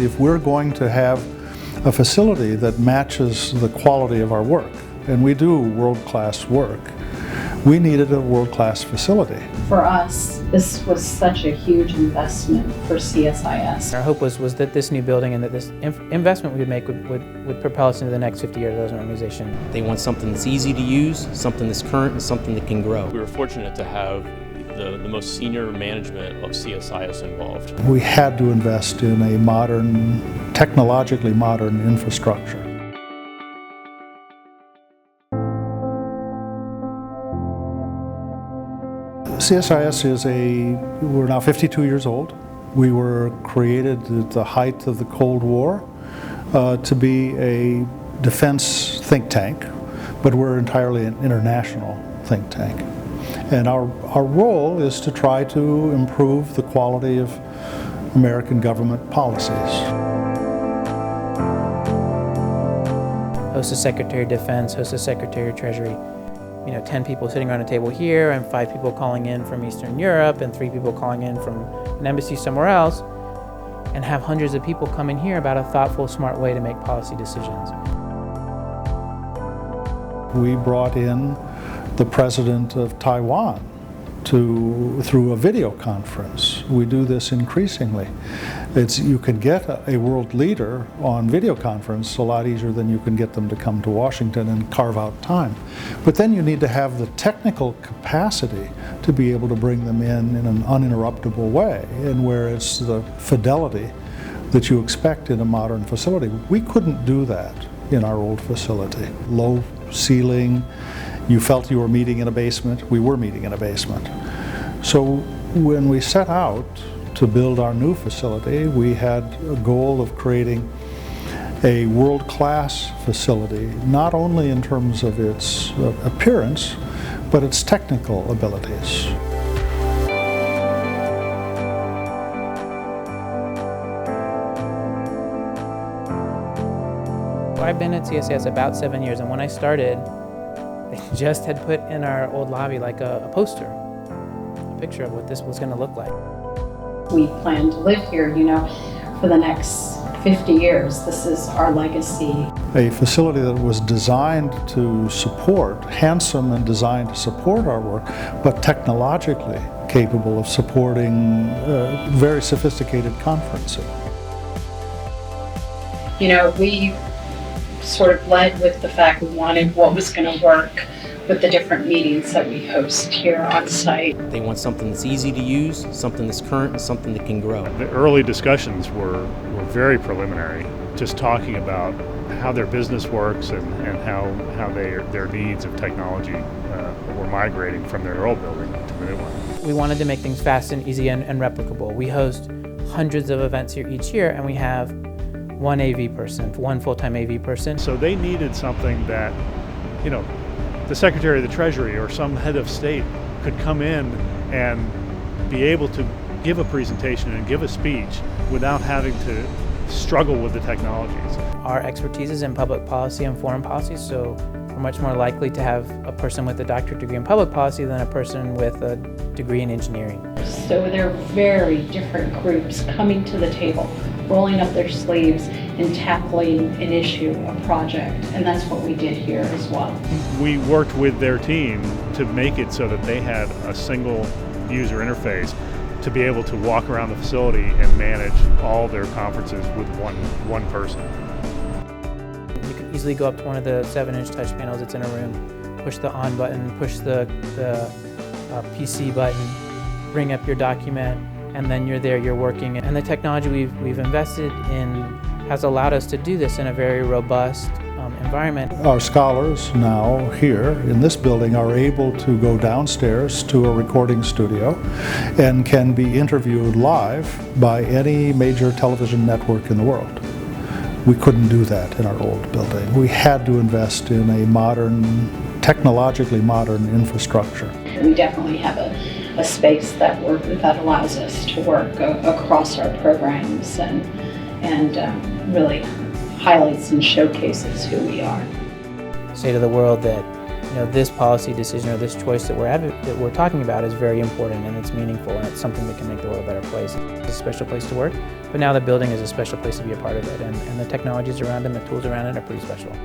if we're going to have a facility that matches the quality of our work, and we do world-class work, we needed a world-class facility. For us, this was such a huge investment for CSIS. Our hope was that this new building and that this investment we would make would propel us into the next 50 years as an organization. They want something that's easy to use, something that's current, and something that can grow. We were fortunate to have the most senior management of CSIS involved. We had to invest in a modern, technologically modern infrastructure. CSIS we're now 52 years old. We were created at the height of the Cold War to be a defense think tank, but we're entirely an international think tank. And our role is to try to improve the quality of American government policies. Host a Secretary of Defense, host a Secretary of Treasury. 10 people sitting around a table here and 5 people calling in from Eastern Europe and 3 people calling in from an embassy somewhere else, and have hundreds of people come in here about a thoughtful, smart way to make policy decisions. We brought in the president of Taiwan through a video conference. We do this increasingly. You can get a world leader on video conference a lot easier than you can get them to come to Washington and carve out time. But then you need to have the technical capacity to be able to bring them in an uninterruptible way, and where it's the fidelity that you expect in a modern facility. We couldn't do that in our old facility. Low ceiling, you felt you were meeting in a basement. We were meeting in a basement. So when we set out to build our new facility, we had a goal of creating a world-class facility, not only in terms of its appearance, but its technical abilities. I've been at CSIS about 7 years, and when I started, they just had put in our old lobby like a poster, a picture of what this was going to look like. We plan to live here, for the next 50 years. This is our legacy. A facility that was designed to support, handsome and designed to support our work, but technologically capable of supporting very sophisticated conferencing. We sort of led with the fact we wanted what was going to work with the different meetings that we host here on site. They want something that's easy to use, something that's current, and something that can grow. The early discussions were very preliminary, just talking about how their business works and how their needs of technology were migrating from their old building to the new one. We wanted to make things fast and easy and replicable. We host hundreds of events here each year, and we have one AV person, one full-time AV person. So they needed something that, the Secretary of the Treasury or some head of state could come in and be able to give a presentation and give a speech without having to struggle with the technologies. Our expertise is in public policy and foreign policy, so we're much more likely to have a person with a doctorate degree in public policy than a person with a degree in engineering. So they're very different groups coming to the table, rolling up their sleeves and tackling an issue, a project, and that's what we did here as well. We worked with their team to make it so that they had a single user interface to be able to walk around the facility and manage all their conferences with one person. You can easily go up to one of the 7-inch touch panels that's in a room, push the on button, push the PC button, bring up your document, and then you're there, you're working. And the technology we've invested in has allowed us to do this in a very robust environment. Our scholars now here in this building are able to go downstairs to a recording studio and can be interviewed live by any major television network in the world. We couldn't do that in our old building. We had to invest in a modern, technologically modern infrastructure. We definitely have a space that allows us to work across our programs and really highlights and showcases who we are. Say to the world that you know, this policy decision or this choice that we're talking about is very important and it's meaningful and it's something that can make the world a better place. It's a special place to work, but now the building is a special place to be a part of it, and the technologies around it and the tools around it are pretty special.